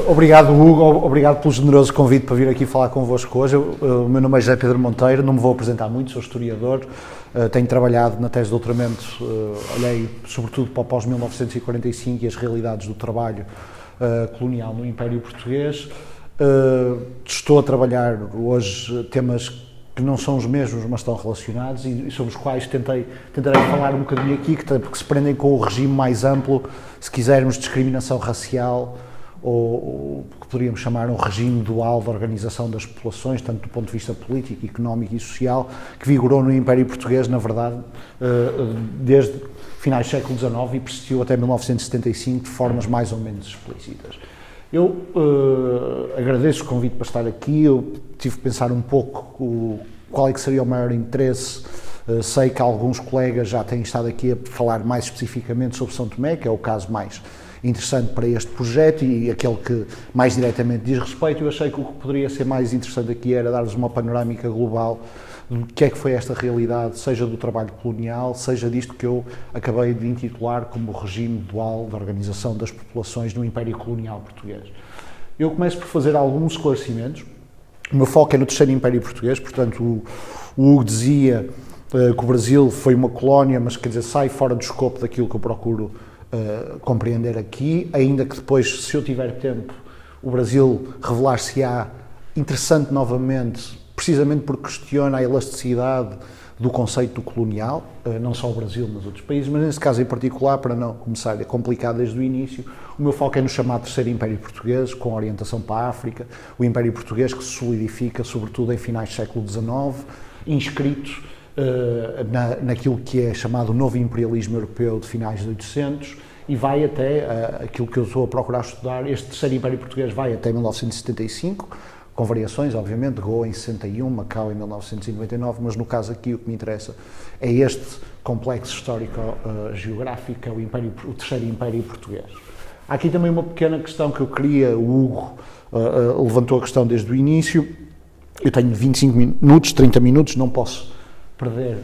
Obrigado, Hugo, obrigado pelo generoso convite para vir aqui falar convosco hoje. O meu nome é José Pedro Monteiro, não me vou apresentar muito, sou historiador, tenho trabalhado na tese de doutoramento, olhei sobretudo para o pós-1945 e as realidades do trabalho colonial no Império Português. Estou a trabalhar hoje temas que não são os mesmos, mas estão relacionados e sobre os quais tentarei falar um bocadinho aqui, porque se prendem com o regime mais amplo, se quisermos, de discriminação racial, ou que poderíamos chamar um regime dual de organização das populações, tanto do ponto de vista político, económico e social, que vigorou no Império Português, na verdade, desde finais do século XIX e persistiu até 1975 de formas mais ou menos explícitas. Eu agradeço o convite para estar aqui, eu tive que pensar um pouco qual é que seria o maior interesse. Sei que alguns colegas já têm estado aqui a falar mais especificamente sobre São Tomé, que é o caso mais interessante para este projeto e aquele que mais diretamente diz respeito. Eu achei que o que poderia ser mais interessante aqui era dar-vos uma panorâmica global do que é que foi esta realidade, seja do trabalho colonial, seja disto que eu acabei de intitular como o regime dual de organização das populações no Império Colonial Português. Eu começo por fazer alguns esclarecimentos. O meu foco é no Terceiro Império Português, portanto o Hugo dizia que o Brasil foi uma colónia, mas quer dizer, sai fora do escopo daquilo que eu procuro compreender aqui, ainda que depois, se eu tiver tempo, o Brasil revelar-se-á interessante novamente, precisamente porque questiona a elasticidade do conceito do colonial, não só o Brasil, mas outros países, mas nesse caso em particular, para não começar a complicar desde o início, o meu foco é no chamado Terceiro Império Português, com orientação para a África, o Império Português que se solidifica, sobretudo em finais do século XIX, inscrito naquilo que é chamado Novo Imperialismo Europeu de finais de 800 e vai até aquilo que eu estou a procurar estudar. Este Terceiro Império Português vai até 1975, com variações, obviamente, Goa em 61, Macau em 1999, mas no caso aqui o que me interessa é este complexo histórico-geográfico, o Terceiro Império Português. Há aqui também uma pequena questão que eu queria, o Hugo levantou a questão desde o início, eu tenho 25 minutos, 30 minutos, não posso perder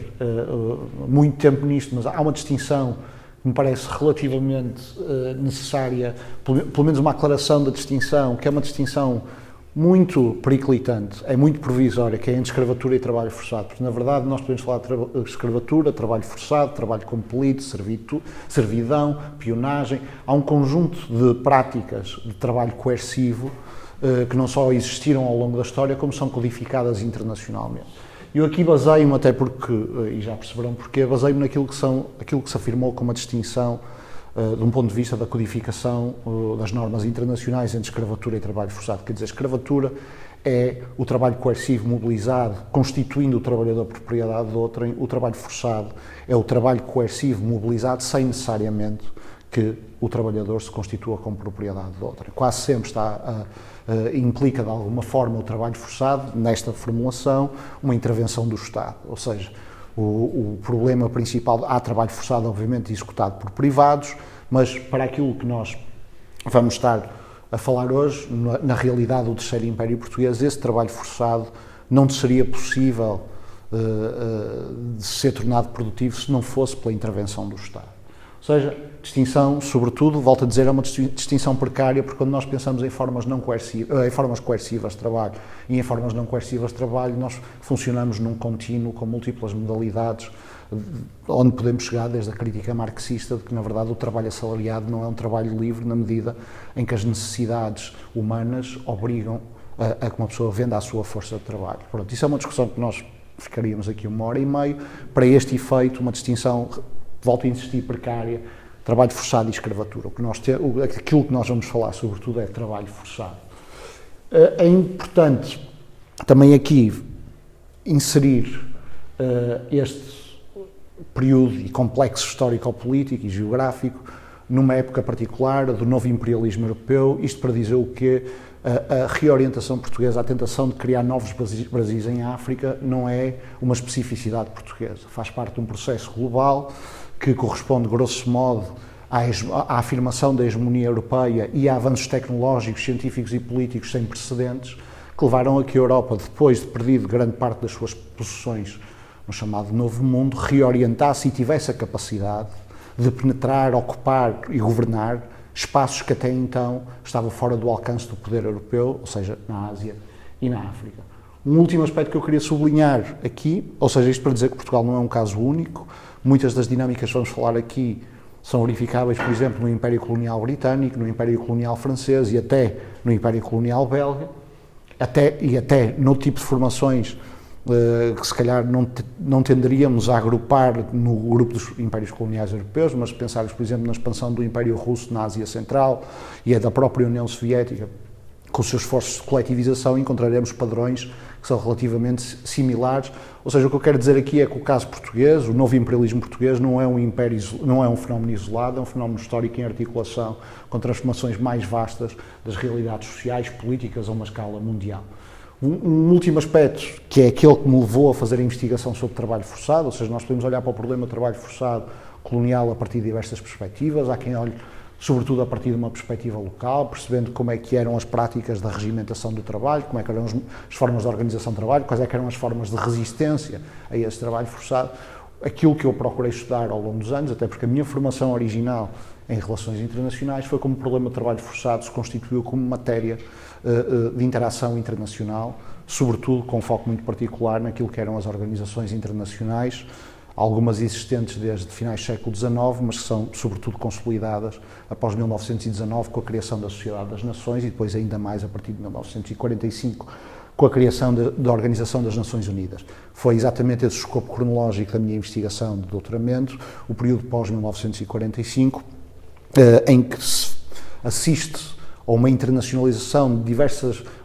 muito tempo nisto, mas há uma distinção que me parece relativamente necessária, pelo menos uma aclaração da distinção, que é uma distinção muito periclitante, é muito provisória, que é entre escravatura e trabalho forçado, porque na verdade nós podemos falar de escravatura, trabalho forçado, trabalho compelido, servidão, peonagem, há um conjunto de práticas de trabalho coercivo que não só existiram ao longo da história, como são codificadas internacionalmente. Eu aqui baseio-me, até porque, e já perceberão porquê, baseio-me naquilo que se afirmou como a distinção, de um ponto de vista da codificação das normas internacionais entre escravatura e trabalho forçado. Quer dizer, escravatura é o trabalho coercivo mobilizado, constituindo o trabalhador propriedade de outrem. O trabalho forçado é o trabalho coercivo mobilizado sem necessariamente que o trabalhador se constitua como propriedade de outrem. Quase sempre implica de alguma forma o trabalho forçado, nesta formulação, uma intervenção do Estado, ou seja, o problema principal, há trabalho forçado obviamente executado por privados, mas para aquilo que nós vamos estar a falar hoje, na realidade do Terceiro Império Português, esse trabalho forçado não seria possível de ser tornado produtivo se não fosse pela intervenção do Estado. Ou seja, distinção, sobretudo, volto a dizer, é uma distinção precária, porque quando nós pensamos em formas coercivas de trabalho e em formas não coercivas de trabalho, nós funcionamos num contínuo com múltiplas modalidades, onde podemos chegar desde a crítica marxista de que, na verdade, o trabalho assalariado não é um trabalho livre na medida em que as necessidades humanas obrigam a que uma pessoa venda a sua força de trabalho. Pronto, isso é uma discussão que nós ficaríamos aqui 1h30. Para este efeito, uma distinção, volto a insistir, precária, trabalho forçado e escravatura. Aquilo que nós vamos falar, sobretudo, é trabalho forçado. É importante também aqui inserir este período e complexo histórico-político e geográfico numa época particular do novo imperialismo europeu, isto para dizer o quê? A reorientação portuguesa, a tentação de criar novos Brasis em África não é uma especificidade portuguesa, faz parte de um processo global que corresponde, grosso modo, à afirmação da hegemonia europeia e a avanços tecnológicos, científicos e políticos sem precedentes, que levaram a que a Europa, depois de perdido grande parte das suas possessões no chamado Novo Mundo, reorientasse e tivesse a capacidade de penetrar, ocupar e governar espaços que até então estavam fora do alcance do poder europeu, ou seja, na Ásia e na África. Um último aspecto que eu queria sublinhar aqui, ou seja, isto para dizer que Portugal não é um caso único, muitas das dinâmicas que vamos falar aqui são verificáveis, por exemplo, no Império Colonial Britânico, no Império Colonial Francês e até no Império Colonial Belga, até no tipo de formações que se calhar não tenderíamos a agrupar no grupo dos impérios coloniais europeus, mas pensarmos, por exemplo, na expansão do Império Russo na Ásia Central e a da própria União Soviética, com os seus esforços de coletivização, encontraremos padrões que são relativamente similares. Ou seja, o que eu quero dizer aqui é que o caso português, o novo imperialismo português, não é um fenómeno isolado, é um fenómeno histórico em articulação com transformações mais vastas das realidades sociais, políticas a uma escala mundial. Um último aspecto, que é aquele que me levou a fazer a investigação sobre trabalho forçado, ou seja, nós podemos olhar para o problema do trabalho forçado colonial a partir de diversas perspectivas. Há quem olhe sobretudo a partir de uma perspectiva local, percebendo como é que eram as práticas da regimentação do trabalho, como é que eram as formas de organização do trabalho, quais é que eram as formas de resistência a esse trabalho forçado. Aquilo que eu procurei estudar ao longo dos anos, até porque a minha formação original em relações internacionais foi como o problema do trabalho forçado se constituiu como matéria de interação internacional, sobretudo com um foco muito particular naquilo que eram as organizações internacionais, algumas existentes desde finais do século XIX, mas que são sobretudo consolidadas após 1919 com a criação da Sociedade das Nações e depois ainda mais a partir de 1945 com a criação da Organização das Nações Unidas. Foi exatamente esse o escopo cronológico da minha investigação de doutoramento, o período pós-1945, em que se assiste a uma internacionalização de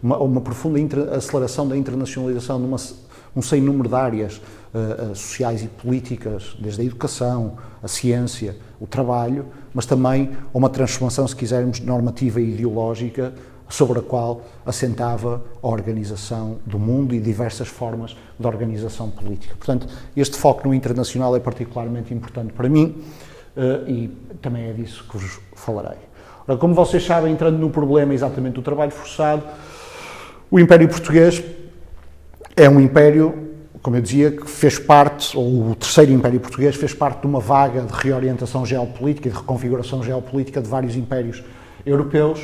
uma profunda aceleração da internacionalização de um sem número de áreas sociais e políticas, desde a educação, a ciência, o trabalho, mas também a uma transformação, se quisermos, normativa e ideológica sobre a qual assentava a organização do mundo e diversas formas de organização política. Portanto, este foco no internacional é particularmente importante para mim e também é disso que vos falarei. Ora, como vocês sabem, entrando no problema exatamente do trabalho forçado, o Império Português é um império, como eu dizia, que fez parte, ou o Terceiro Império Português fez parte de uma vaga de reorientação geopolítica e de reconfiguração geopolítica de vários impérios europeus.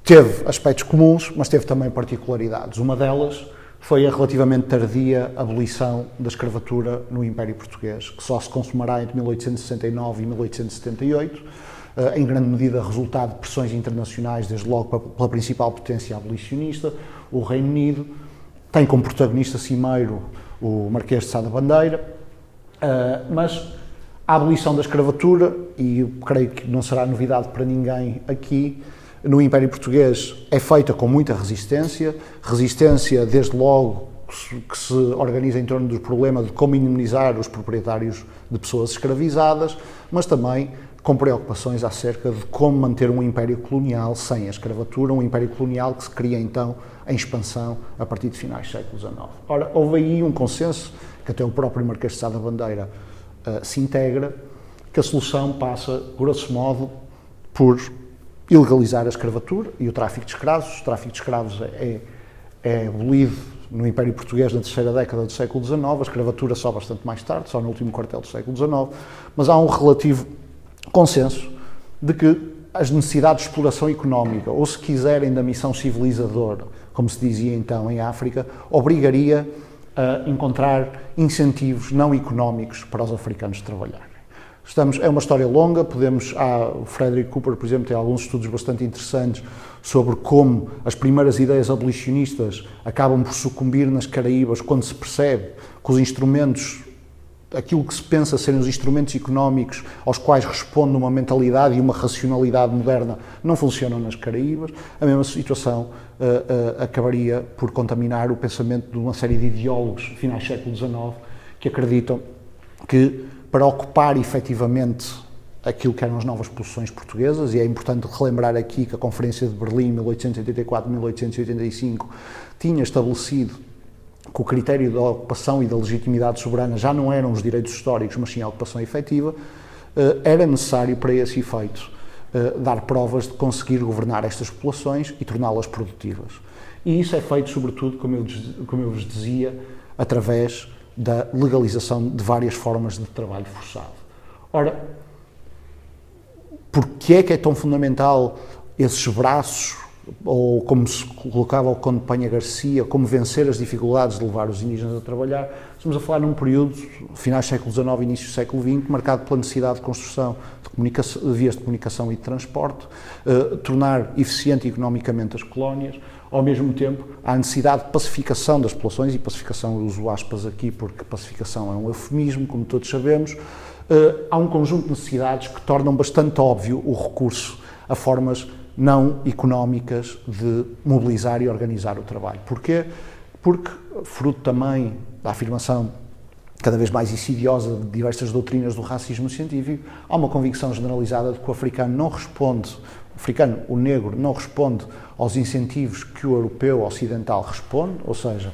Teve aspectos comuns, mas teve também particularidades. Uma delas foi a relativamente tardia abolição da escravatura no Império Português, que só se consumará entre 1869 e 1878, em grande medida resultado de pressões internacionais, desde logo pela principal potência abolicionista, o Reino Unido. Tem como protagonista cimeiro o Marquês de Sá da Bandeira, mas a abolição da escravatura, e eu creio que não será novidade para ninguém aqui, no Império Português é feita com muita resistência desde logo que se organiza em torno do problema de como indemnizar os proprietários de pessoas escravizadas, mas também com preocupações acerca de como manter um império colonial sem a escravatura, um império colonial que se cria então em expansão a partir de finais do século XIX. Ora, houve aí um consenso, que até o próprio Marquês de Sá da Bandeira se integra, que a solução passa, grosso modo, por ilegalizar a escravatura e o tráfico de escravos. O tráfico de escravos é abolido no Império Português na terceira década do século XIX, a escravatura só bastante mais tarde, só no último quartel do século XIX, mas há um relativo consenso de que as necessidades de exploração económica, ou se quiserem da missão civilizadora, como se dizia então em África, obrigaria a encontrar incentivos não económicos para os africanos trabalharem. É uma história longa, o Frederick Cooper, por exemplo, tem alguns estudos bastante interessantes sobre como as primeiras ideias abolicionistas acabam por sucumbir nas Caraíbas quando se percebe que os instrumentos, aquilo que se pensa serem os instrumentos económicos aos quais responde uma mentalidade e uma racionalidade moderna, não funcionam nas Caraíbas. A mesma situação acabaria por contaminar o pensamento de uma série de ideólogos finais do século XIX que acreditam que para ocupar efetivamente aquilo que eram as novas posições portuguesas, e é importante relembrar aqui que a Conferência de Berlim, 1884-1885, tinha estabelecido que o critério da ocupação e da legitimidade soberana já não eram os direitos históricos, mas sim a ocupação efetiva, era necessário para esse efeito dar provas de conseguir governar estas populações e torná-las produtivas. E isso é feito, sobretudo, como eu vos dizia, através da legalização de várias formas de trabalho forçado. Ora, porque é que é tão fundamental esses braços, ou como se colocava o Conde de Penha Garcia, como vencer as dificuldades de levar os indígenas a trabalhar. Estamos a falar num período, finais do século XIX, início do século XX, marcado pela necessidade de construção de vias de comunicação e de transporte, tornar eficiente economicamente as colónias. Ao mesmo tempo, há a necessidade de pacificação das populações, e pacificação eu uso aspas aqui porque pacificação é um eufemismo, como todos sabemos. Há um conjunto de necessidades que tornam bastante óbvio o recurso a formas não económicas de mobilizar e organizar o trabalho. Porquê? Porque, fruto também da afirmação cada vez mais insidiosa de diversas doutrinas do racismo científico, há uma convicção generalizada de que o africano não responde, o negro, não responde aos incentivos que o europeu ocidental responde, ou seja,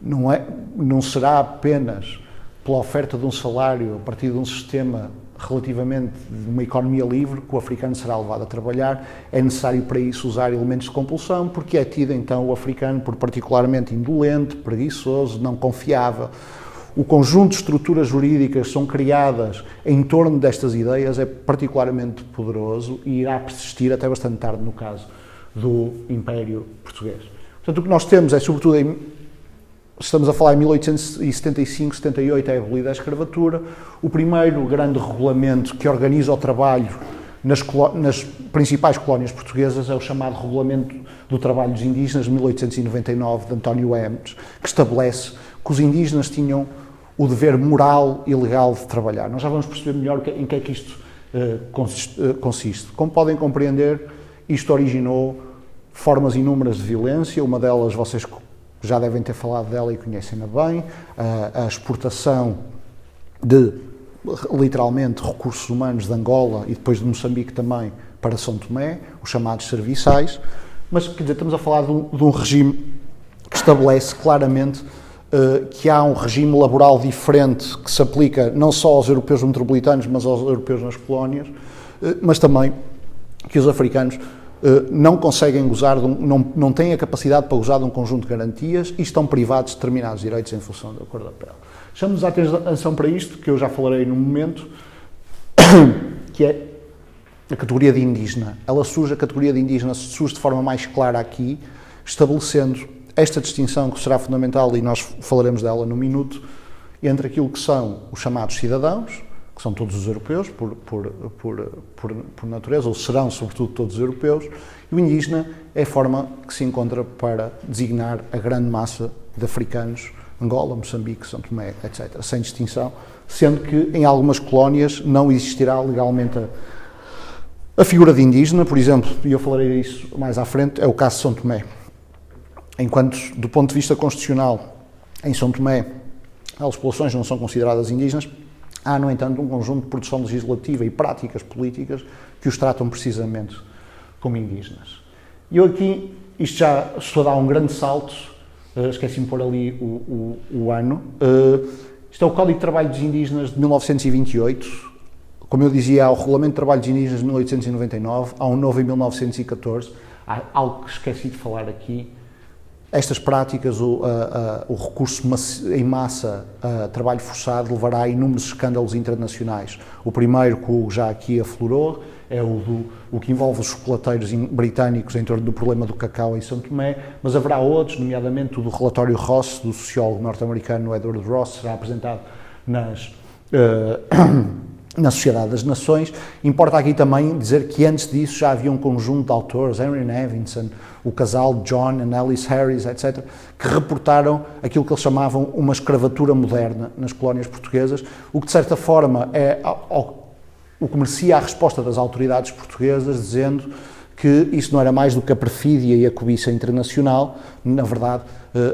não será apenas pela oferta de um salário a partir de um sistema relativamente de uma economia livre que o africano será levado a trabalhar. É necessário para isso usar elementos de compulsão, porque é tido então o africano por particularmente indolente, preguiçoso, não confiável. O conjunto de estruturas jurídicas que são criadas em torno destas ideias é particularmente poderoso e irá persistir até bastante tarde no caso do Império Português. Portanto, o que nós temos é, sobretudo, estamos a falar em 1875, 78, é abolida a escravatura. O primeiro grande regulamento que organiza o trabalho nas principais colónias portuguesas é o chamado Regulamento do Trabalho dos Indígenas, de 1899, de António Hermes, que estabelece que os indígenas tinham o dever moral e legal de trabalhar. Nós já vamos perceber melhor em que é que isto consiste. Como podem compreender, isto originou formas inúmeras de violência, uma delas vocês já devem ter falado dela e conhecem-na bem, a exportação de, literalmente, recursos humanos de Angola e depois de Moçambique também para São Tomé, os chamados serviçais, mas, quer dizer, estamos a falar de um regime que estabelece claramente que há um regime laboral diferente que se aplica não só aos europeus metropolitanos, mas aos europeus nas colónias, mas também que os africanos não conseguem gozar, não têm a capacidade para gozar de um conjunto de garantias e estão privados de determinados direitos em função da cor da pele. Chamo-nos a atenção para isto, que eu já falarei num momento, que é a categoria de indígena. A categoria de indígena surge de forma mais clara aqui, estabelecendo esta distinção que será fundamental, e nós falaremos dela num minuto, entre aquilo que são os chamados cidadãos, que são todos os europeus, por natureza, ou serão sobretudo todos os europeus, e o indígena é a forma que se encontra para designar a grande massa de africanos, Angola, Moçambique, São Tomé, etc., sem distinção, sendo que em algumas colónias não existirá legalmente a figura de indígena, por exemplo, e eu falarei disso mais à frente, é o caso de São Tomé. Enquanto, do ponto de vista constitucional, em São Tomé, as populações não são consideradas indígenas, há, no entanto, um conjunto de produção legislativa e práticas políticas que os tratam precisamente como indígenas. E eu aqui, isto já estou a dar um grande salto, esqueci-me de pôr ali o ano, isto é o Código de Trabalho dos Indígenas de 1928, como eu dizia, há o Regulamento de Trabalho dos Indígenas de 1899, há um novo em 1914, há algo que esqueci de falar aqui. Estas práticas, o recurso em massa a trabalho forçado levará a inúmeros escândalos internacionais. O primeiro, que o já aqui aflorou, é o que envolve os chocolateiros britânicos em torno do problema do cacau em São Tomé, mas haverá outros, nomeadamente o do relatório Ross, do sociólogo norte-americano Edward Ross, será apresentado na Sociedade das Nações. Importa aqui também dizer que antes disso já havia um conjunto de autores, Henry Nevinson, o casal John e Alice Harris, etc., que reportaram aquilo que eles chamavam uma escravatura moderna nas colónias portuguesas, o que de certa forma é o que merecia a resposta das autoridades portuguesas, dizendo que isso não era mais do que a perfídia e a cobiça internacional, na verdade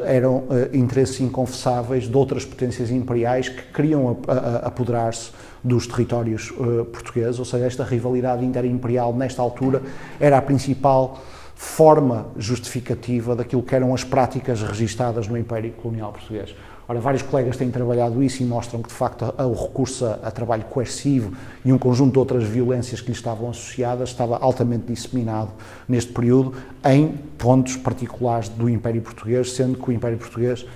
eram interesses inconfessáveis de outras potências imperiais que queriam apoderar-se dos territórios portugueses, ou seja, esta rivalidade interimperial nesta altura era a principal forma justificativa daquilo que eram as práticas registadas no Império Colonial Português. Ora, vários colegas têm trabalhado isso e mostram que, de facto, o recurso a trabalho coercivo e um conjunto de outras violências que lhe estavam associadas estava altamente disseminado neste período em pontos particulares do Império Português, sendo que o Império Português,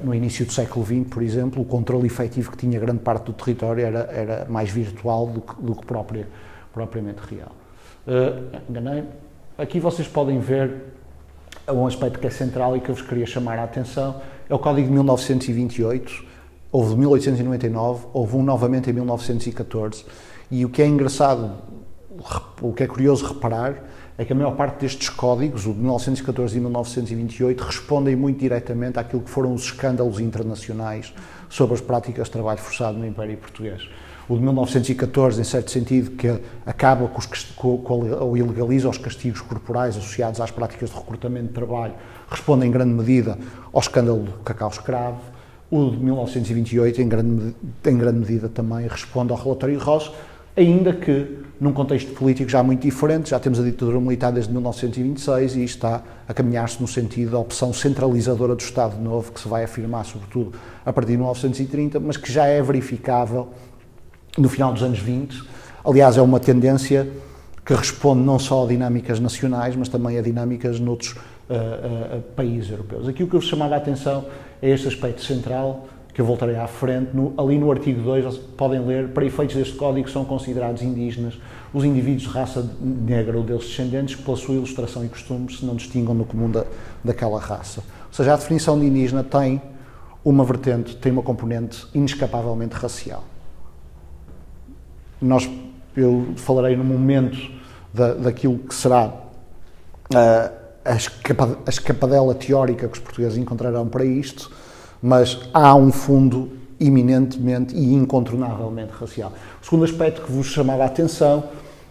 no início do século XX, por exemplo, o controle efetivo que tinha grande parte do território era mais virtual do que propriamente real. Enganei. Aqui vocês podem ver um aspecto que é central e que eu vos queria chamar a atenção, é o Código de 1928, houve de 1899, houve um novamente em 1914, e o que é engraçado, o que é curioso reparar, é que a maior parte destes códigos, o de 1914 e 1928, respondem muito diretamente àquilo que foram os escândalos internacionais sobre as práticas de trabalho forçado no Império Português. O de 1914, em certo sentido, que acaba ou ilegaliza os castigos corporais associados às práticas de recrutamento de trabalho, responde em grande medida ao escândalo do cacau escravo. O de 1928, em grande medida, também responde ao relatório Ross, ainda que num contexto político já muito diferente. Já temos a ditadura militar desde 1926 e está a caminhar-se no sentido da opção centralizadora do Estado Novo, que se vai afirmar sobretudo a partir de 1930, mas que já é verificável no final dos anos 20. Aliás, é uma tendência que responde não só a dinâmicas nacionais, mas também a dinâmicas noutros países europeus. Aqui o que eu vos chamava a atenção é este aspecto central, que eu voltarei à frente. Ali no artigo 2 podem ler: para efeitos deste código são considerados indígenas os indivíduos de raça negra ou deles descendentes que pela sua ilustração e costumes se não distingam no comum daquela raça. Ou seja, a definição de indígena tem uma vertente, tem uma componente inescapavelmente racial. Eu falarei no momento daquilo que será a escapadela teórica que os portugueses encontrarão para isto, mas há um fundo eminentemente e incontornavelmente racial. O segundo aspecto que vos chamava a atenção,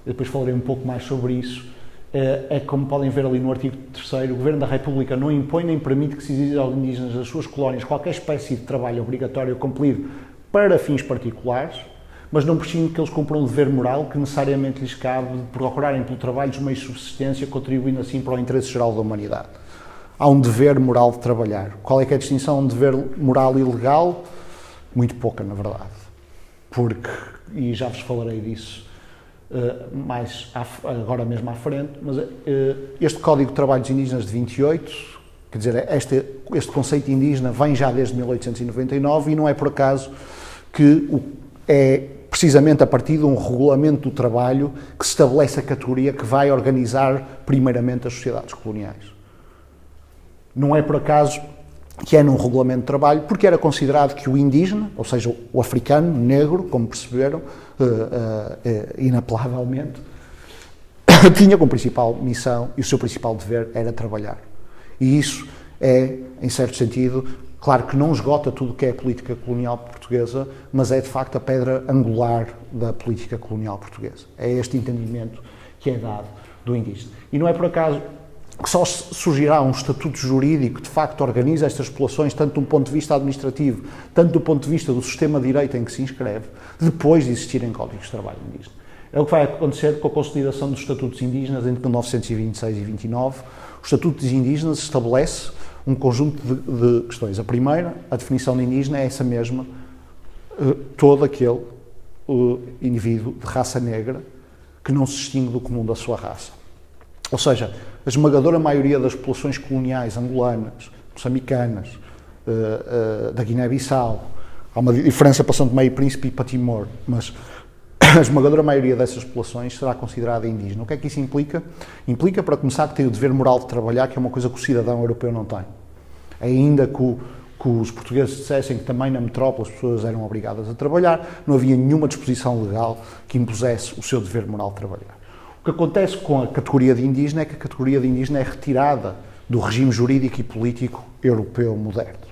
eu depois falarei um pouco mais sobre isso, é como podem ver ali no artigo 3º, o Governo da República não impõe nem permite que se exija aos indígenas das suas colónias qualquer espécie de trabalho obrigatório cumprido para fins particulares, mas não prescinde que eles cumpram um dever moral que necessariamente lhes cabe de procurarem pelo trabalho os meios de subsistência, contribuindo assim para o interesse geral da humanidade. Há um dever moral de trabalhar. Qual é que é a distinção? Um dever moral e legal? Muito pouca, na verdade. Porque, e já vos falarei disso mais agora mesmo à frente, mas este Código de Trabalho dos Indígenas de 28, quer dizer, este conceito indígena vem já desde 1899 e não é por acaso que é precisamente a partir de um regulamento do trabalho que se estabelece a categoria que vai organizar primeiramente as sociedades coloniais. Não é por acaso que é num regulamento de trabalho, porque era considerado que o indígena, ou seja, o africano, negro, como perceberam, inapelavelmente, tinha como principal missão e o seu principal dever era trabalhar. E isso é, em certo sentido, claro que não esgota tudo o que é a política colonial portuguesa, mas é de facto a pedra angular da política colonial portuguesa. É este entendimento que é dado do indígena. E não é por acaso que só surgirá um estatuto jurídico que de facto organiza estas populações, tanto de um ponto de vista administrativo, tanto do ponto de vista do sistema de direito em que se inscreve, depois de existirem códigos de trabalho indígena. É o que vai acontecer com a consolidação dos estatutos indígenas entre 1926 e 29. O Estatuto dos Indígenas estabelece um conjunto de questões. A primeira, a definição de indígena é essa mesma, todo aquele indivíduo de raça negra que não se distingue do comum da sua raça. Ou seja, a esmagadora maioria das populações coloniais angolanas, moçambicanas, da Guiné-Bissau, há uma diferença para São Tomé e Príncipe e para Timor, mas a esmagadora maioria dessas populações será considerada indígena. O que é que isso implica? Implica, para começar, que tem o dever moral de trabalhar, que é uma coisa que o cidadão europeu não tem. Ainda que os portugueses dissessem que também na metrópole as pessoas eram obrigadas a trabalhar, não havia nenhuma disposição legal que impusesse o seu dever moral de trabalhar. O que acontece com a categoria de indígena é que a categoria de indígena é retirada do regime jurídico e político europeu moderno.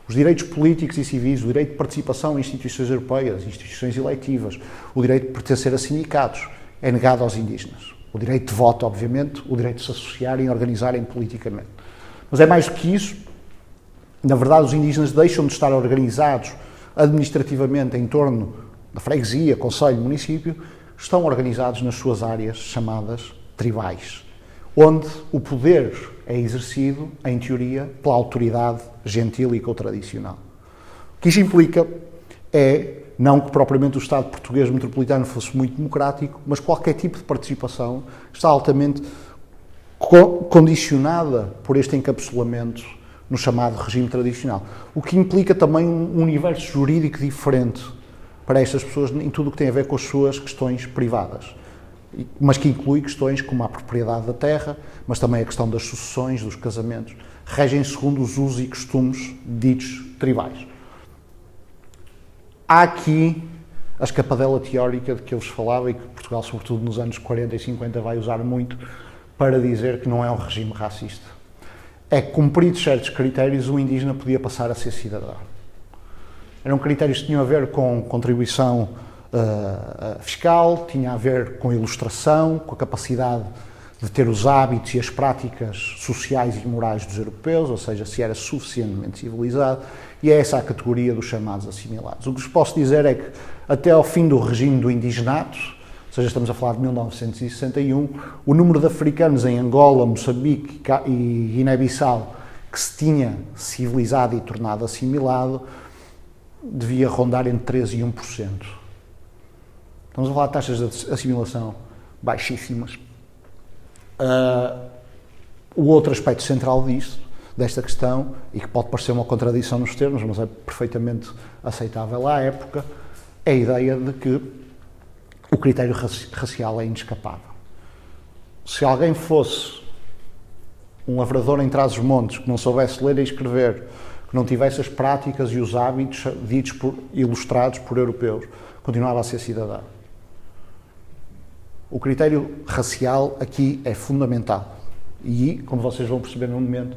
Os direitos políticos e civis, o direito de participação em instituições europeias, instituições eleitivas, o direito de pertencer a sindicatos, é negado aos indígenas. O direito de voto, obviamente, o direito de se associarem e organizarem politicamente. Mas é mais do que isso. Na verdade, os indígenas deixam de estar organizados administrativamente em torno da freguesia, concelho, município, estão organizados nas suas áreas chamadas tribais, onde o poder é exercido, em teoria, pela autoridade gentílica ou tradicional. O que isso implica é, não que propriamente o Estado português metropolitano fosse muito democrático, mas qualquer tipo de participação está altamente condicionada por este encapsulamento no chamado regime tradicional. O que implica também um universo jurídico diferente para estas pessoas em tudo o que tem a ver com as suas questões privadas. mas que inclui questões como a propriedade da terra, mas também a questão das sucessões, dos casamentos, regem segundo os usos e costumes ditos tribais. Há aqui a escapadela teórica de que eu vos falava e que Portugal, sobretudo nos anos 40 e 50, vai usar muito para dizer que não é um regime racista. É que, cumpridos certos critérios, o indígena podia passar a ser cidadão. Eram critérios que tinham a ver com contribuição fiscal, tinha a ver com ilustração, com a capacidade de ter os hábitos e as práticas sociais e morais dos europeus, ou seja, se era suficientemente civilizado, e é essa a categoria dos chamados assimilados. O que vos posso dizer é que, até ao fim do regime do indigenato, ou seja, estamos a falar de 1961, o número de africanos em Angola, Moçambique e Guiné-Bissau que se tinha civilizado e tornado assimilado devia rondar entre 13% e 1%. Estamos a falar de taxas de assimilação baixíssimas. O outro aspecto central desta questão, e que pode parecer uma contradição nos termos, mas é perfeitamente aceitável à época, é a ideia de que o critério racial é inescapável. Se alguém fosse um lavrador em Trás-os-Montes que não soubesse ler e escrever, que não tivesse as práticas e os hábitos ilustrados por europeus, continuava a ser cidadão. O critério racial aqui é fundamental e, como vocês vão perceber no momento,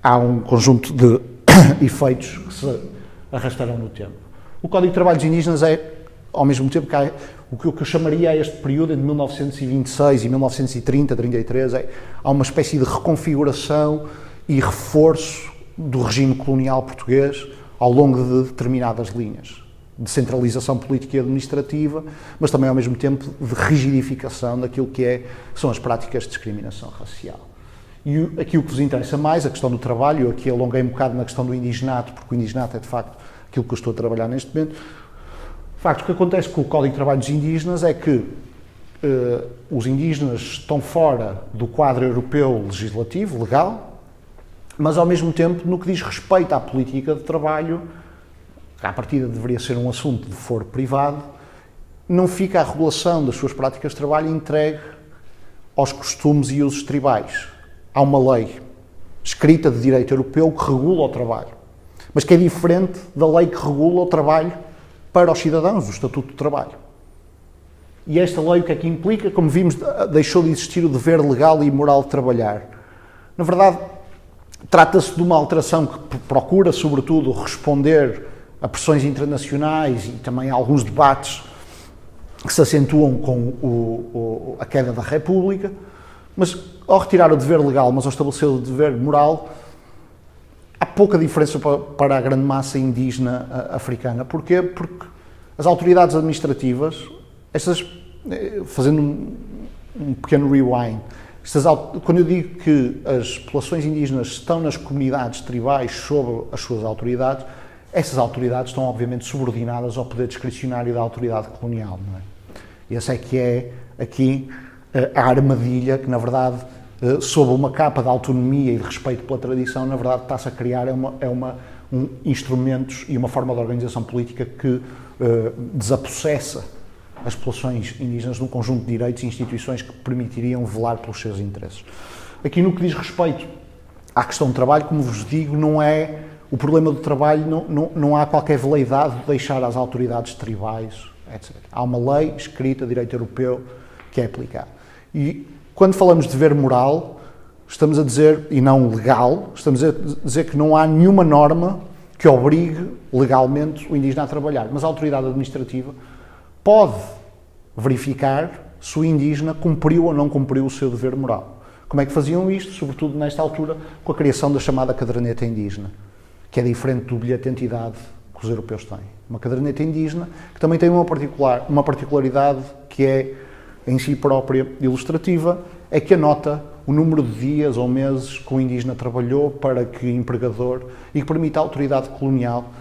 há um conjunto de efeitos que se arrastarão no tempo. O Código de Trabalho dos Indígenas é, ao mesmo tempo, que o que eu chamaria a este período entre 1926 e 1930, 33, há uma espécie de reconfiguração e reforço do regime colonial português ao longo de determinadas linhas de centralização política e administrativa, mas também ao mesmo tempo de rigidificação daquilo que são as práticas de discriminação racial. E aqui o que vos interessa mais, a questão do trabalho, eu aqui alonguei um bocado na questão do indigenato, porque o indigenato é de facto aquilo que eu estou a trabalhar neste momento. De facto, o que acontece com o Código de Trabalho dos Indígenas é que os indígenas estão fora do quadro europeu legislativo, legal, mas ao mesmo tempo, no que diz respeito à política de trabalho, que à partida deveria ser um assunto de foro privado, não fica a regulação das suas práticas de trabalho entregue aos costumes e usos tribais. Há uma lei escrita de direito europeu que regula o trabalho, mas que é diferente da lei que regula o trabalho para os cidadãos, o Estatuto do Trabalho. E esta lei o que é que implica? Como vimos, deixou de existir o dever legal e moral de trabalhar. Na verdade, trata-se de uma alteração que procura, sobretudo, responder a pressões internacionais e também a alguns debates que se acentuam com a queda da República, mas ao retirar o dever legal, mas ao estabelecer o dever moral, há pouca diferença para a grande massa indígena africana. Porquê? Porque as autoridades administrativas, fazendo um pequeno rewind, quando eu digo que as populações indígenas estão nas comunidades tribais sob as suas autoridades, essas autoridades estão obviamente subordinadas ao poder discricionário da autoridade colonial, não é? E essa é que é aqui a armadilha que, na verdade, sob uma capa de autonomia e de respeito pela tradição, na verdade está-se a criar instrumentos e uma forma de organização política que desapossessa as populações indígenas de um conjunto de direitos e instituições que permitiriam velar pelos seus interesses. Aqui no que diz respeito à questão do trabalho, como vos digo, não é o problema do trabalho, não há qualquer veleidade de deixar às autoridades tribais, etc. Há uma lei escrita, direito europeu, que é aplicado. E quando falamos de dever moral, estamos a dizer, e não legal, estamos a dizer que não há nenhuma norma que obrigue legalmente o indígena a trabalhar, mas a autoridade administrativa pode verificar se o indígena cumpriu ou não cumpriu o seu dever moral. Como é que faziam isto? Sobretudo nesta altura, com a criação da chamada caderneta indígena, que é diferente do bilhete de identidade que os europeus têm. Uma caderneta indígena que também tem uma particularidade que é em si própria ilustrativa, é que anota o número de dias ou meses que o indígena trabalhou para que empregador e que permite à autoridade colonial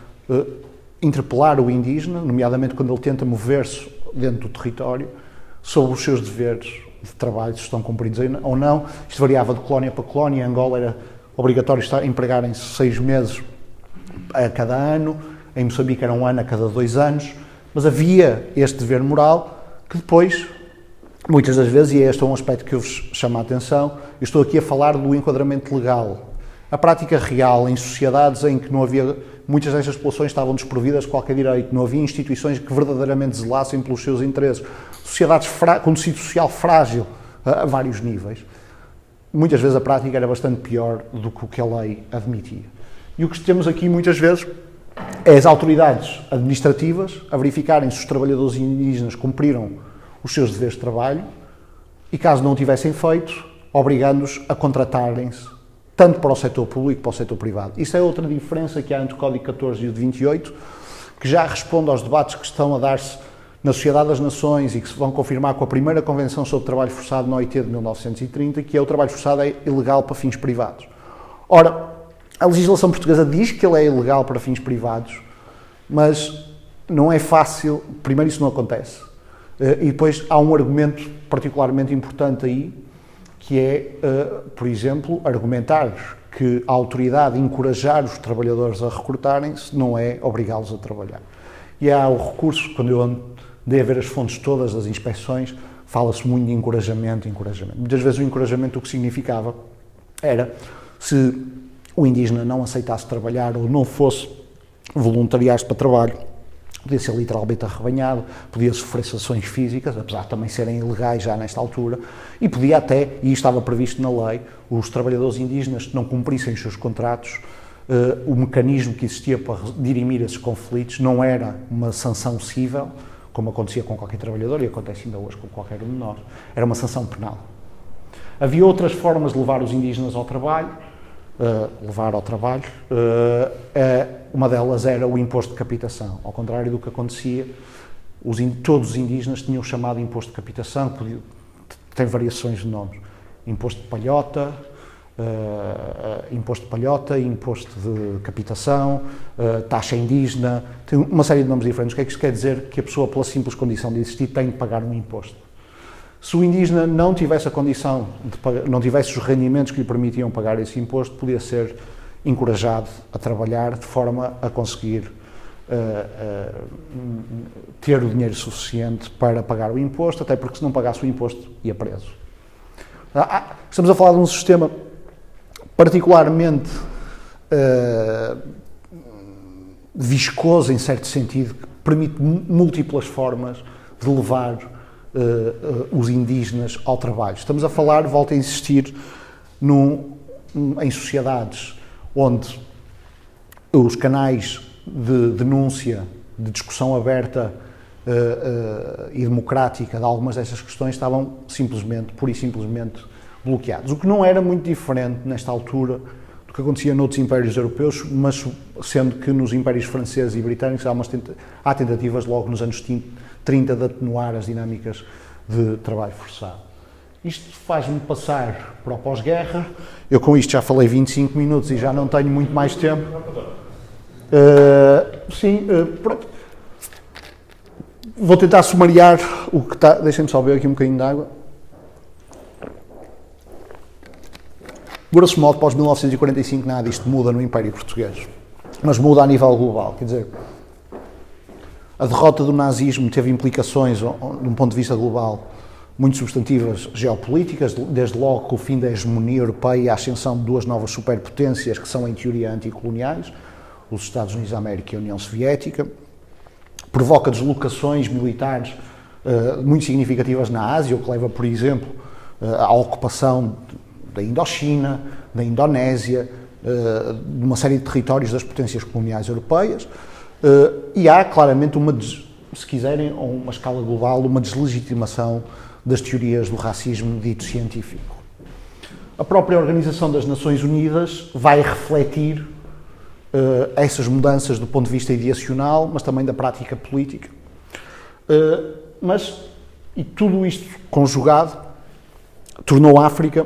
interpelar o indígena, nomeadamente quando ele tenta mover-se dentro do território, sobre os seus deveres de trabalho, se estão cumpridos ou não. Isto variava de colónia para colónia. Em Angola era obrigatório empregarem-se 6 meses a cada ano, em Moçambique era 1 ano a cada 2 anos, mas havia este dever moral que depois muitas das vezes, e este é um aspecto que eu vos chamo a atenção, eu estou aqui a falar do enquadramento legal. A prática real em sociedades em que não havia, muitas destas populações estavam desprovidas de qualquer direito, não havia instituições que verdadeiramente zelassem pelos seus interesses, sociedades com um tecido social frágil a vários níveis. Muitas vezes a prática era bastante pior do que o que a lei admitia. E o que temos aqui muitas vezes é as autoridades administrativas a verificarem se os trabalhadores indígenas cumpriram os seus deveres de trabalho e, caso não o tivessem feito, obrigando-os a contratarem-se tanto para o setor público como para o setor privado. Isso é outra diferença que há entre o Código 14 e o de 28, que já responde aos debates que estão a dar-se na Sociedade das Nações e que se vão confirmar com a primeira Convenção sobre o Trabalho Forçado na OIT de 1930, que é o trabalho forçado é ilegal para fins privados. Ora, a legislação portuguesa diz que ele é ilegal para fins privados, mas não é fácil, primeiro isso não acontece, e depois há um argumento particularmente importante aí, que é, por exemplo, argumentar que a autoridade encorajar os trabalhadores a recrutarem-se não é obrigá-los a trabalhar. E há o recurso, quando eu andei a ver as fontes todas das inspeções, fala-se muito de encorajamento. Muitas vezes o encorajamento o que significava era, se o indígena não aceitasse trabalhar ou não fosse voluntariar-se para trabalho, podia ser literalmente arrebanhado, podia sofrer sanções físicas, apesar de também serem ilegais já nesta altura, e podia até, e estava previsto na lei, os trabalhadores indígenas que não cumprissem os seus contratos, o mecanismo que existia para dirimir esses conflitos não era uma sanção cível, como acontecia com qualquer trabalhador e acontece ainda hoje com qualquer um de nós, era uma sanção penal. Havia outras formas de levar os indígenas ao trabalho, uma delas era o imposto de capitação. Ao contrário do que acontecia, todos os indígenas tinham o chamado imposto de capitação, que tem variações de nomes. Imposto de palhota, imposto de capitação, taxa indígena, tem uma série de nomes diferentes. O que é que isto quer dizer? Que a pessoa, pela simples condição de existir, tem de pagar um imposto. Se o indígena não tivesse a condição de pagar, não tivesse os rendimentos que lhe permitiam pagar esse imposto, podia ser encorajado a trabalhar de forma a conseguir ter o dinheiro suficiente para pagar o imposto, até porque se não pagasse o imposto ia preso. Estamos a falar de um sistema particularmente viscoso, em certo sentido, que permite múltiplas formas de levar os indígenas ao trabalho. Estamos a falar, volto a insistir, em sociedades onde os canais de denúncia, de discussão aberta e democrática de algumas dessas questões estavam pura e simplesmente bloqueados. O que não era muito diferente nesta altura do que acontecia noutros impérios europeus, mas sendo que nos impérios franceses e britânicos há tentativas logo nos anos 30 de atenuar as dinâmicas de trabalho forçado. Isto faz-me passar para o pós-guerra. Eu com isto já falei 25 minutos e já não tenho muito mais tempo. Pronto. Vou tentar sumariar o que está... Deixem-me só beber aqui um bocadinho de água. Grosso modo, pós 1945, nada disto muda no Império Português. Mas muda a nível global. Quer dizer, a derrota do nazismo teve implicações, de um ponto de vista global, muito substantivas geopolíticas, desde logo com o fim da hegemonia europeia e a ascensão de duas novas superpotências que são, em teoria, anticoloniais, os Estados Unidos da América e a União Soviética. Provoca deslocações militares muito significativas na Ásia, o que leva, por exemplo, à ocupação da Indochina, da Indonésia, de uma série de territórios das potências coloniais europeias. E há claramente se quiserem, a uma escala global, uma deslegitimação das teorias do racismo dito científico. A própria Organização das Nações Unidas vai refletir essas mudanças do ponto de vista ideacional, mas também da prática política. E tudo isto conjugado tornou a África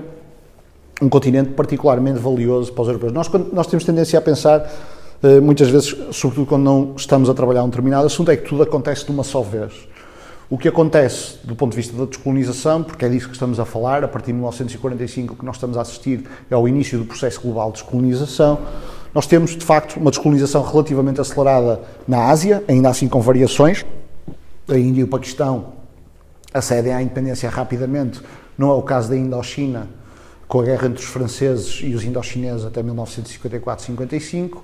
um continente particularmente valioso para os europeus. Nós temos tendência a pensar, muitas vezes, sobretudo quando não estamos a trabalhar um determinado assunto, é que tudo acontece de uma só vez. O que acontece do ponto de vista da descolonização, porque é disso que estamos a falar, a partir de 1945 o que nós estamos a assistir é ao início do processo global de descolonização. Nós temos, de facto, uma descolonização relativamente acelerada na Ásia, ainda assim com variações. A Índia e o Paquistão acedem à independência rapidamente. Não é o caso da Indochina, com a guerra entre os franceses e os indochineses até 1954-55.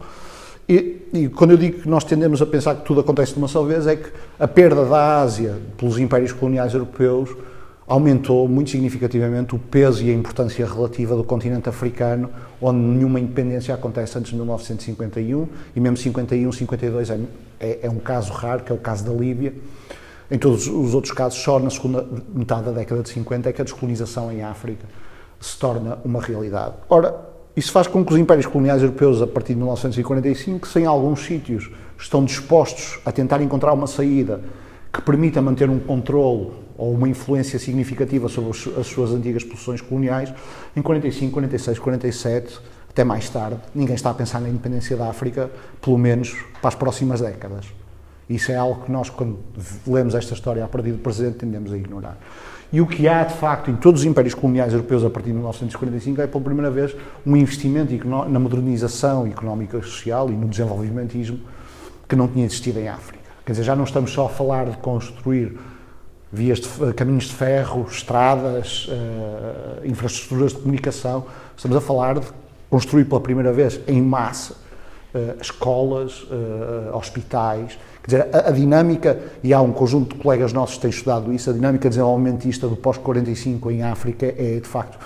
E quando eu digo que nós tendemos a pensar que tudo acontece de uma só vez, é que a perda da Ásia pelos impérios coloniais europeus aumentou muito significativamente o peso e a importância relativa do continente africano, onde nenhuma independência acontece antes de 1951, e mesmo 51, 52 é um caso raro, que é o caso da Líbia. Em todos os outros casos, só na segunda metade da década de 50 é que a descolonização em África se torna uma realidade. Ora, isso faz com que os impérios coloniais europeus, a partir de 1945, se em alguns sítios estão dispostos a tentar encontrar uma saída que permita manter um controle ou uma influência significativa sobre as suas antigas posições coloniais, em 45, 46, 47, até mais tarde, ninguém está a pensar na independência da África, pelo menos para as próximas décadas. Isso é algo que nós, quando lemos esta história a partir do presente, tendemos a ignorar. E o que há, de facto, em todos os impérios coloniais europeus a partir de 1945 é, pela primeira vez, um investimento na modernização económica e social e no desenvolvimentismo que não tinha existido em África. Quer dizer, já não estamos só a falar de construir caminhos de ferro, estradas, infraestruturas de comunicação, estamos a falar de construir pela primeira vez em massa escolas, hospitais. Quer dizer, a dinâmica, e há um conjunto de colegas nossos que têm estudado isso, a dinâmica desenvolvimentista do pós-45 em África é, de facto,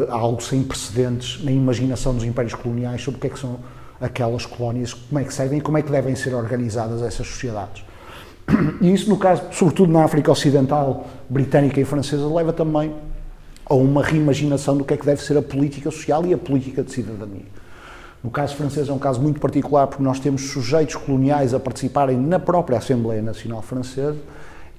algo sem precedentes na imaginação dos impérios coloniais sobre o que é que são aquelas colónias, como é que servem e como é que devem ser organizadas essas sociedades. E isso, no caso, sobretudo na África Ocidental, britânica e francesa, leva também a uma reimaginação do que é que deve ser a política social e a política de cidadania. No caso francês é um caso muito particular porque nós temos sujeitos coloniais a participarem na própria Assembleia Nacional Francesa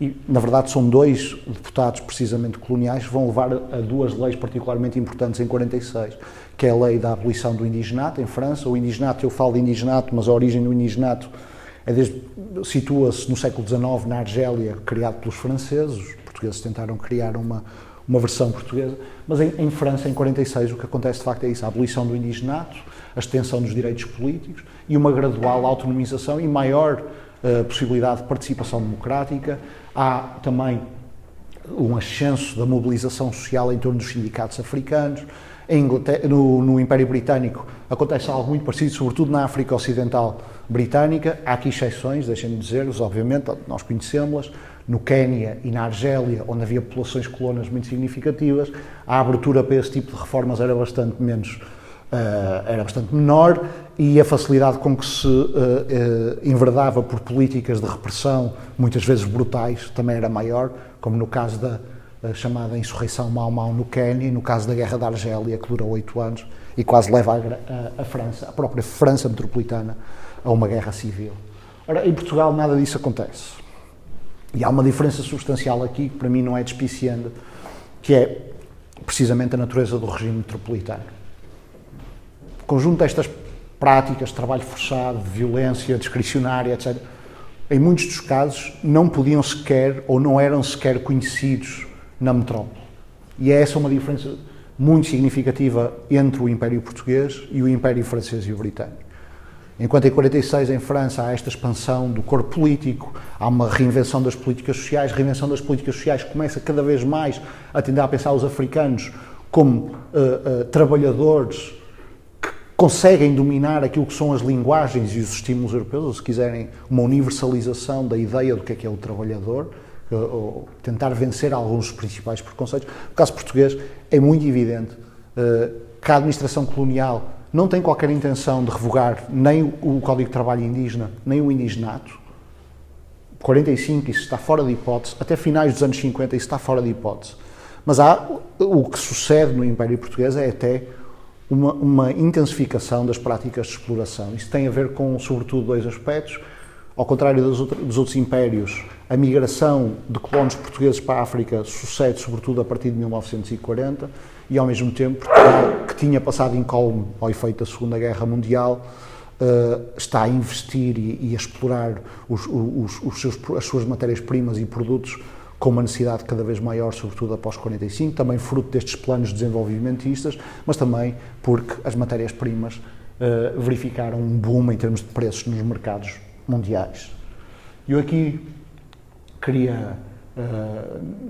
e, na verdade, são dois deputados precisamente coloniais que vão levar a duas leis particularmente importantes em 46, que é a lei da abolição do indigenato em França. O indigenato, eu falo de indigenato, mas a origem do indigenato situa-se no século XIX na Argélia, criado pelos franceses. Os portugueses tentaram criar uma versão portuguesa, mas em França, em 46, o que acontece de facto é isso, a abolição do indigenato, a extensão dos direitos políticos e uma gradual autonomização e maior possibilidade de participação democrática. Há também um ascenso da mobilização social em torno dos sindicatos africanos. No Império Britânico acontece algo muito parecido, sobretudo na África Ocidental Britânica. Há aqui exceções, deixem-me dizer-vos, obviamente, nós conhecemos-las. No Quénia e na Argélia, onde havia populações colonas muito significativas, a abertura para esse tipo de reformas era bastante menor e a facilidade com que se enverdava por políticas de repressão, muitas vezes brutais, também era maior, como no caso da chamada insurreição Mau-Mau no Quénia e no caso da Guerra da Argélia, que durou 8 anos e quase leva a própria França metropolitana, a uma guerra civil. Ora, em Portugal nada disso acontece. E há uma diferença substancial aqui, que para mim não é despiciando, que é precisamente a natureza do regime metropolitano. O conjunto destas práticas de trabalho forçado, de violência discricionária, etc., em muitos dos casos não podiam sequer ou não eram sequer conhecidos na metrópole. E é essa uma diferença muito significativa entre o Império Português e o Império Francês e o Britânico. Enquanto em 46 em França há esta expansão do corpo político, há uma reinvenção das políticas sociais, a reinvenção das políticas sociais começa cada vez mais a tender a pensar os africanos como trabalhadores que conseguem dominar aquilo que são as linguagens e os estímulos europeus, ou se quiserem, uma universalização da ideia do que é o trabalhador, ou tentar vencer alguns dos principais preconceitos. No caso português é muito evidente que a administração colonial não tem qualquer intenção de revogar nem o Código de Trabalho Indígena, nem o indigenato. 45, isso está fora de hipótese. Até finais dos anos 50, isso está fora de hipótese. Mas o que sucede no Império Português é até uma intensificação das práticas de exploração. Isso tem a ver com, sobretudo, dois aspectos. Ao contrário dos outros impérios, a migração de colonos portugueses para a África sucede, sobretudo, a partir de 1940, e, ao mesmo tempo, Portugal, que tinha passado incólume ao efeito da Segunda Guerra Mundial, está a investir e a explorar as suas matérias-primas e produtos com uma necessidade cada vez maior, sobretudo após 45, também fruto destes planos desenvolvimentistas, mas também porque as matérias-primas verificaram um boom em termos de preços nos mercados mundiais. Eu aqui queria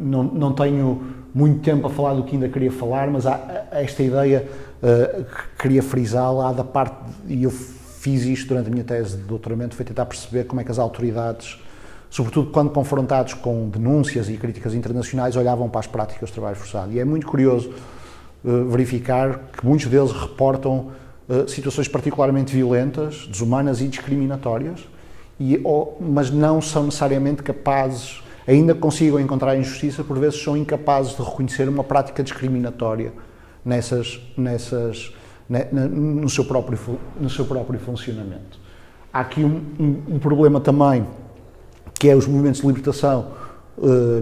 Não tenho muito tempo a falar do que ainda queria falar, mas há esta ideia que queria frisá-la, da parte, e eu fiz isto durante a minha tese de doutoramento, foi tentar perceber como é que as autoridades, sobretudo quando confrontados com denúncias e críticas internacionais, olhavam para as práticas de trabalho forçado. E é muito curioso verificar que muitos deles reportam situações particularmente violentas, desumanas e discriminatórias, mas não são necessariamente capazes, ainda consigam encontrar injustiça, por vezes são incapazes de reconhecer uma prática discriminatória no seu próprio funcionamento. Há aqui um problema também, que é os movimentos de libertação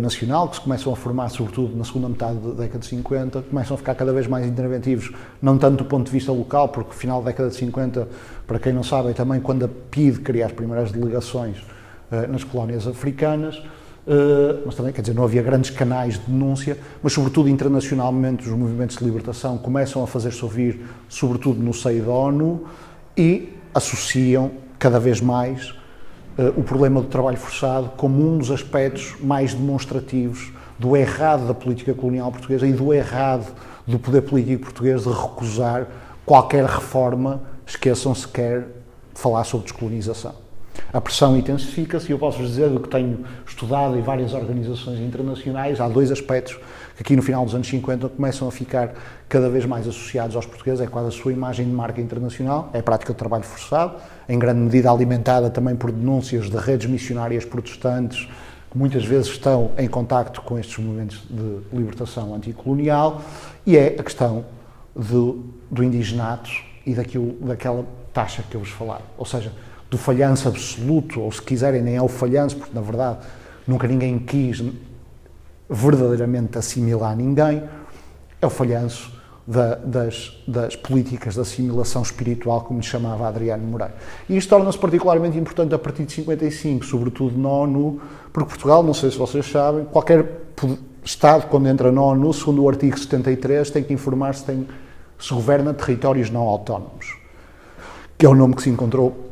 nacional, que se começam a formar sobretudo na segunda metade da década de 50, começam a ficar cada vez mais interventivos, não tanto do ponto de vista local, porque no final da década de 50, para quem não sabe, é também quando a PIDE cria as primeiras delegações nas colónias africanas, mas também, quer dizer, não havia grandes canais de denúncia, mas sobretudo internacionalmente os movimentos de libertação começam a fazer-se ouvir, sobretudo no seio da ONU, e associam cada vez mais o problema do trabalho forçado como um dos aspectos mais demonstrativos do errado da política colonial portuguesa e do errado do poder político português de recusar qualquer reforma, esqueçam sequer de falar sobre descolonização. A pressão intensifica-se e eu posso-vos dizer do que tenho estudado em várias organizações internacionais, há dois aspectos que aqui no final dos anos 50 começam a ficar cada vez mais associados aos portugueses, é quase a sua imagem de marca internacional, é a prática do trabalho forçado, em grande medida alimentada também por denúncias de redes missionárias protestantes, que muitas vezes estão em contacto com estes movimentos de libertação anticolonial, e é a questão do indigenato e daquela taxa que eu vos falava, ou seja, do falhanço absoluto, ou se quiserem nem é o falhanço, porque na verdade nunca ninguém quis verdadeiramente assimilar ninguém, é o falhanço das políticas de assimilação espiritual, como lhe chamava Adriano Moreira. E isto torna-se particularmente importante a partir de 55, sobretudo na ONU, porque Portugal, não sei se vocês sabem, qualquer Estado, quando entra na ONU, segundo o artigo 73, tem que informar se governa territórios não autónomos, que é o nome que se encontrou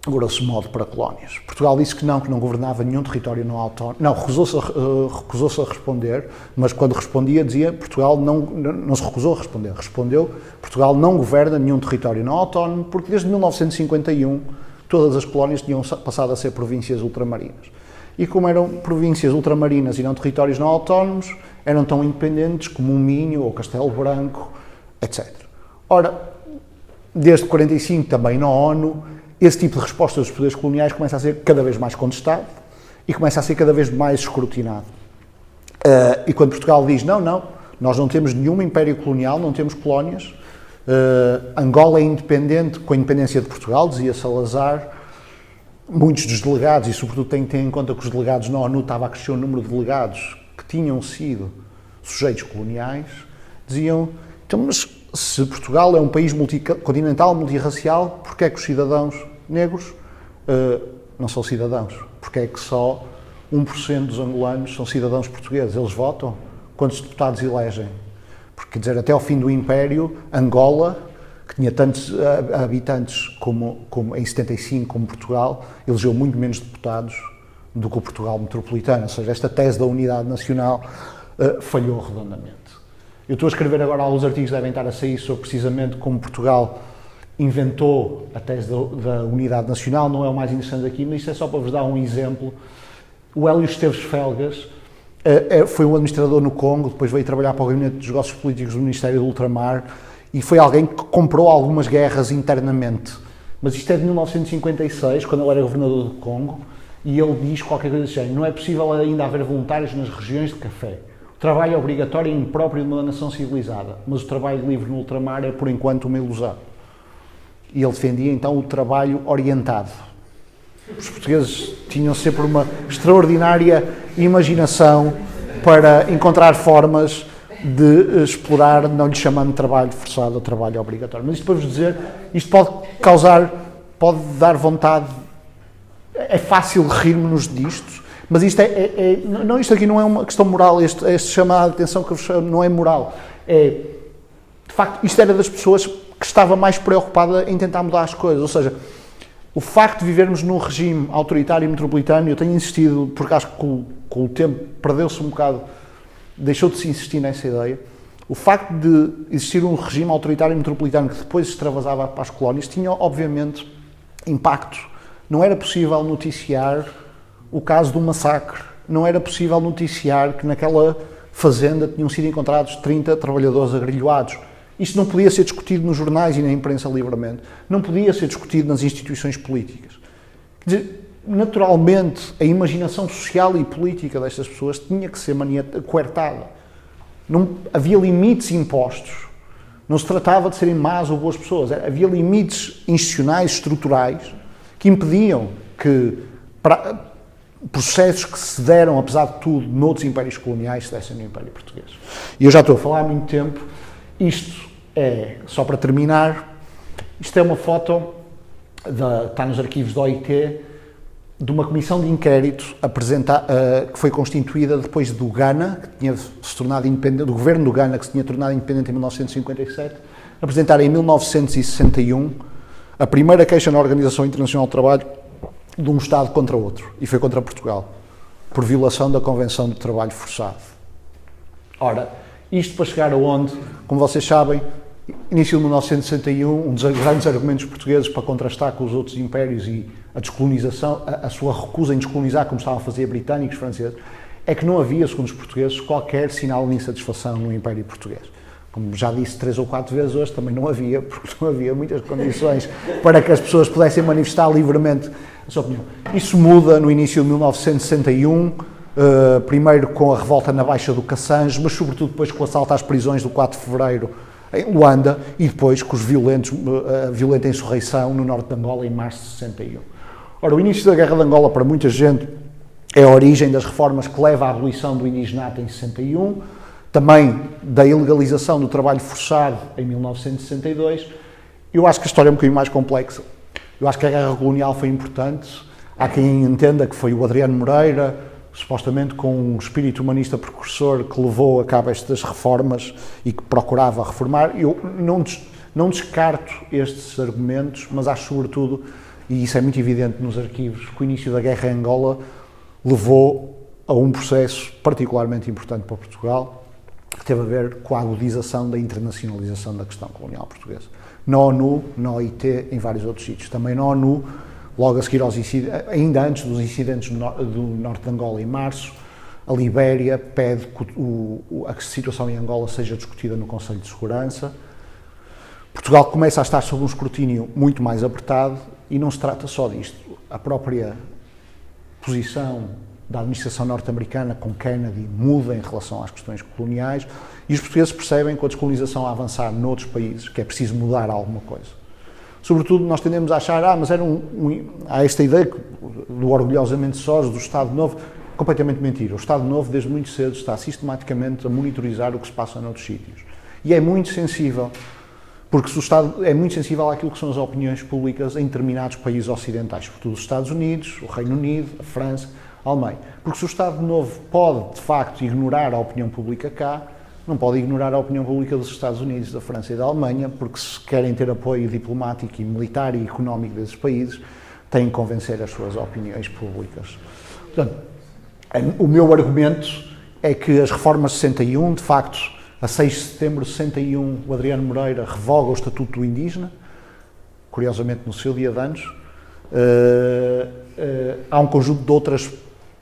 grosso modo para colónias. Portugal disse que não governava nenhum território não autónomo. Não, recusou-se a responder, mas quando respondia dizia Portugal não se recusou a responder. Respondeu, Portugal não governa nenhum território não autónomo, porque desde 1951 todas as colónias tinham passado a ser províncias ultramarinas. E como eram províncias ultramarinas e não territórios não autónomos, eram tão independentes como o Minho ou Castelo Branco, etc. Ora, desde 45 também na ONU, esse tipo de resposta dos poderes coloniais começa a ser cada vez mais contestado e começa a ser cada vez mais escrutinado. E quando Portugal diz não, nós não temos nenhum império colonial, não temos colónias, Angola é independente com a independência de Portugal, dizia Salazar, muitos dos delegados, e sobretudo tem que ter em conta que os delegados na ONU, estava a crescer o número de delegados que tinham sido sujeitos coloniais, diziam, então, mas se Portugal é um país continental, multirracial, porque é que os cidadãos negros não são cidadãos? Porque é que só 1% dos angolanos são cidadãos portugueses? Eles votam? Quantos deputados elegem? Porque, quer dizer, até ao fim do Império, Angola, que tinha tantos habitantes como em 75 como Portugal, elegeu muito menos deputados do que o Portugal metropolitano. Ou seja, esta tese da unidade nacional falhou redondamente. Eu estou a escrever agora alguns artigos que devem estar a sair sobre precisamente como Portugal inventou a tese da unidade nacional, não é o mais interessante aqui, mas isto é só para vos dar um exemplo. O Hélio Esteves Felgas foi um administrador no Congo, depois veio trabalhar para o Gabinete dos Negócios Políticos do Ministério do Ultramar e foi alguém que comprou algumas guerras internamente. Mas isto é de 1956, quando ele era governador do Congo, e ele diz qualquer coisa assim, não é possível ainda haver voluntários nas regiões de café. O trabalho é obrigatório e impróprio de uma nação civilizada, mas o trabalho livre no ultramar é, por enquanto, uma ilusão. E ele defendia, então, o trabalho orientado. Os portugueses tinham sempre uma extraordinária imaginação para encontrar formas de explorar, não lhe chamando de trabalho forçado ou trabalho obrigatório. Mas isto para vos dizer, isto pode dar vontade, é fácil rirmos disto, mas isto isto aqui não é uma questão moral, este chamado de atenção que eu vos chamo não é moral. De facto, isto era das pessoas que estava mais preocupada em tentar mudar as coisas, ou seja, O facto de vivermos num regime autoritário e metropolitano, eu tenho insistido, porque acho que com o tempo perdeu-se um bocado, deixou de se insistir nessa ideia. O facto de existir um regime autoritário e metropolitano que depois se extravasava para as colónias tinha, obviamente, impacto. Não era possível noticiar o caso de um massacre. Não era possível noticiar que naquela fazenda tinham sido encontrados 30 trabalhadores agrilhoados. Isto não podia ser discutido nos jornais e na imprensa livremente. Não podia ser discutido nas instituições políticas. Quer dizer, naturalmente, a imaginação social e política destas pessoas tinha que ser coartada. Não, havia limites impostos. Não se tratava de serem más ou boas pessoas. Havia limites institucionais, estruturais, que impediam que processos que se deram, apesar de tudo, noutros impérios coloniais, se dessem no Império Português. E eu já estou a falar há muito tempo. Isto é, só para terminar, isto é uma foto, está nos arquivos da OIT, de uma comissão de inquérito que foi constituída depois do Ghana, que tinha se tornado independente, do governo do Ghana, que se tinha tornado independente em 1957, apresentar em 1961 a primeira queixa na Organização Internacional do Trabalho de um Estado contra outro, e foi contra Portugal, por violação da Convenção do Trabalho Forçado. Ora, isto para chegar aonde, como vocês sabem, início de 1961, um dos grandes argumentos portugueses para contrastar com os outros impérios e a descolonização, a sua recusa em descolonizar, como estavam a fazer britânicos, franceses, é que não havia, segundo os portugueses, qualquer sinal de insatisfação no Império Português. Como já disse 3 ou 4 vezes hoje, também não havia, porque não havia muitas condições para que as pessoas pudessem manifestar livremente a sua opinião. Isso muda no início de 1961, primeiro com a revolta na Baixa do Cassange, mas sobretudo depois com o assalto às prisões do 4 de Fevereiro em Luanda e depois com a violenta insurreição no norte de Angola em março de 61. Ora, o início da Guerra de Angola para muita gente é a origem das reformas que leva à abolição do indigenato em 61, também da ilegalização do trabalho forçado em 1962. Eu acho que a história é um bocadinho mais complexa. Eu acho que a Guerra Colonial foi importante. Há quem entenda que foi o Adriano Moreira, supostamente com um espírito humanista precursor, que levou a cabo estas reformas e que procurava reformar. Eu não descarto estes argumentos, mas acho sobretudo, e isso é muito evidente nos arquivos, que o início da guerra em Angola levou a um processo particularmente importante para Portugal, que teve a ver com a agudização da internacionalização da questão colonial portuguesa. Na ONU, na OIT, em vários outros sítios. Também na ONU, logo a seguir aos incidentes, ainda antes dos incidentes do norte de Angola em março, a Libéria pede que a situação em Angola seja discutida no Conselho de Segurança. Portugal começa a estar sob um escrutínio muito mais apertado e não se trata só disto. A própria posição da administração norte-americana com Kennedy muda em relação às questões coloniais e os portugueses percebem, com a descolonização a avançar noutros países, que é preciso mudar alguma coisa. Sobretudo, nós tendemos a achar, mas há esta ideia do orgulhosamente sós, do Estado Novo, completamente mentira. O Estado Novo, desde muito cedo, está sistematicamente a monitorizar o que se passa noutros sítios. E é muito sensível, porque se o Estado é muito sensível àquilo que são as opiniões públicas em determinados países ocidentais, sobretudo os Estados Unidos, o Reino Unido, a França, a Alemanha. Porque se o Estado Novo pode, de facto, ignorar a opinião pública cá, não pode ignorar a opinião pública dos Estados Unidos, da França e da Alemanha, porque se querem ter apoio diplomático e militar e económico desses países, têm que convencer as suas opiniões públicas. Portanto, o meu argumento é que as reformas de 61, de facto, a 6 de setembro de 61, o Adriano Moreira revoga o Estatuto do Indígena, curiosamente no seu dia de anos. Há um conjunto de outras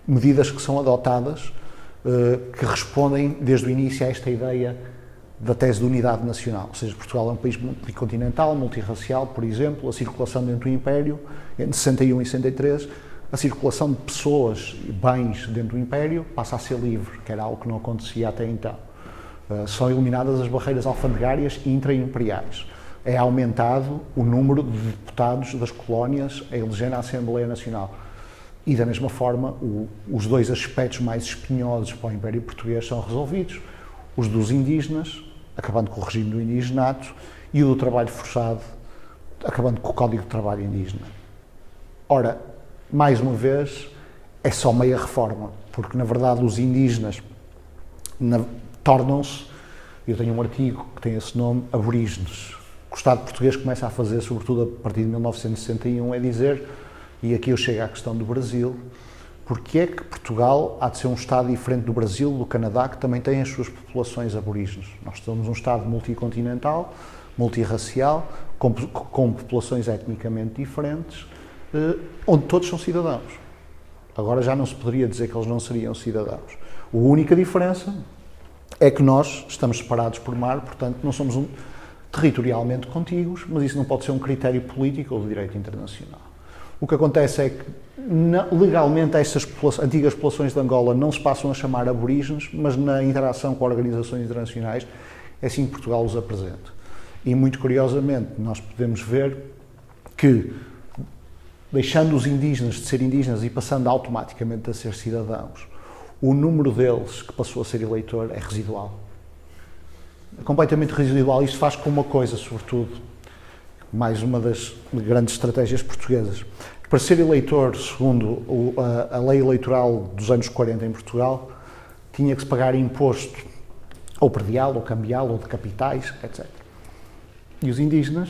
medidas que são adotadas, que respondem desde o início a esta ideia da tese de unidade nacional. Ou seja, Portugal é um país multicontinental, multirracial, por exemplo, a circulação dentro do Império, entre 61 e 63, a circulação de pessoas e bens dentro do Império passa a ser livre, que era algo que não acontecia até então. São eliminadas as barreiras alfandegárias e intra-imperiais. É aumentado o número de deputados das colónias a eleger na Assembleia Nacional. E, da mesma forma, os dois aspectos mais espinhosos para o Império Português são resolvidos. Os dos indígenas, acabando com o regime do indigenato, e o do trabalho forçado, acabando com o Código de Trabalho Indígena. Ora, mais uma vez, é só meia reforma, porque, na verdade, os indígenas tornam-se, eu tenho um artigo que tem esse nome, aborígenes, Estado português começa a fazer, sobretudo a partir de 1961, é dizer, e aqui eu chego à questão do Brasil, porque é que Portugal há de ser um Estado diferente do Brasil, do Canadá, que também tem as suas populações aborígenes. Nós somos um Estado multicontinental, multirracial, com populações etnicamente diferentes, onde todos são cidadãos. Agora já não se poderia dizer que eles não seriam cidadãos. A única diferença é que nós estamos separados por mar, portanto não somos territorialmente contíguos, mas isso não pode ser um critério político ou de direito internacional. O que acontece é que legalmente estas antigas populações de Angola não se passam a chamar aborígenes, mas na interação com organizações internacionais é assim que Portugal os apresenta. E muito curiosamente nós podemos ver que, deixando os indígenas de ser indígenas e passando automaticamente a ser cidadãos, o número deles que passou a ser eleitor é residual. É completamente residual. Isto faz com uma coisa, sobretudo, mais uma das grandes estratégias portuguesas. Para ser eleitor, segundo a lei eleitoral dos anos 40 em Portugal, tinha que se pagar imposto ou predial, ou cambial, ou de capitais, etc. E os indígenas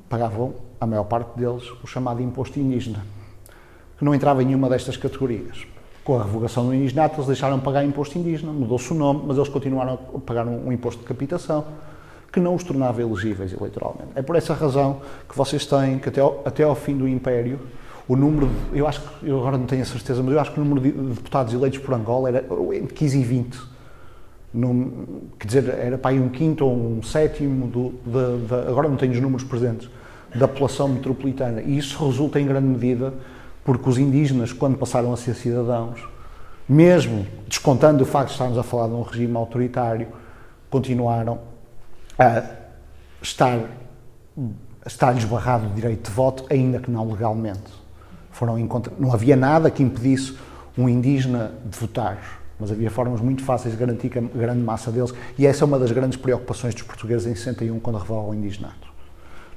pagavam, a maior parte deles, o chamado imposto indígena, que não entrava em nenhuma destas categorias. Com a revogação do indigenato, eles deixaram de pagar imposto indígena, mudou-se o nome, mas eles continuaram a pagar um imposto de capitação que não os tornava elegíveis eleitoralmente. É por essa razão que vocês têm que até ao fim do Império, o número, eu agora não tenho a certeza, mas eu acho que o número de deputados eleitos por Angola era entre 15 e 20. Quer dizer, era para aí um quinto ou um sétimo, agora não tenho os números presentes, da população metropolitana. E isso resulta em grande medida porque os indígenas, quando passaram a ser cidadãos, mesmo descontando o facto de estarmos a falar de um regime autoritário, continuaram a estar-lhes barrado o direito de voto, ainda que não legalmente. Não havia nada que impedisse um indígena de votar, mas havia formas muito fáceis de garantir que a grande massa deles, e essa é uma das grandes preocupações dos portugueses em 61, quando revogam o indigenato.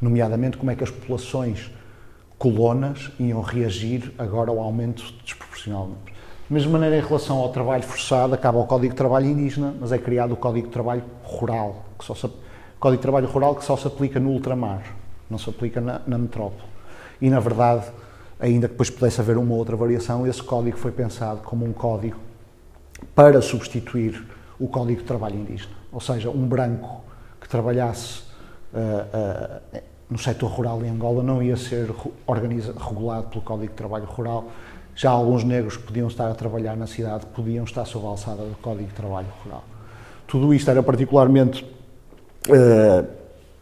Nomeadamente, como é que as populações colonas iam reagir agora ao aumento desproporcionalmente. Da mesma maneira, em relação ao trabalho forçado, acaba o Código de Trabalho Indígena, mas é criado o Código de Trabalho Rural, Código de Trabalho Rural que só se aplica no ultramar, não se aplica na metrópole. E, na verdade, ainda que depois pudesse haver uma outra variação, esse código foi pensado como um código para substituir o Código de Trabalho Indígena. Ou seja, um branco que trabalhasse no setor rural em Angola não ia ser regulado pelo Código de Trabalho Rural. Já alguns negros que podiam estar a trabalhar na cidade podiam estar sob a alçada do Código de Trabalho Rural. Tudo isto era particularmente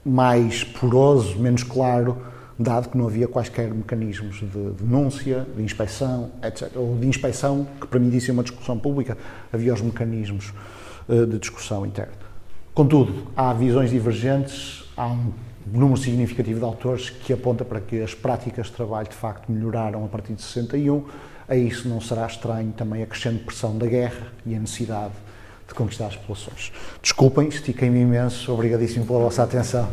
mais poroso, menos claro, dado que não havia quaisquer mecanismos de denúncia, de inspeção, etc. Ou de inspeção que permitisse uma discussão pública, havia os mecanismos de discussão interna. Contudo, há visões divergentes, há um número significativo de autores que aponta para que as práticas de trabalho de facto melhoraram a partir de 61. A isso não será estranho também a crescente pressão da guerra e a necessidade de conquistar as populações. Desculpem, estiquei-me imenso, obrigadíssimo pela vossa atenção.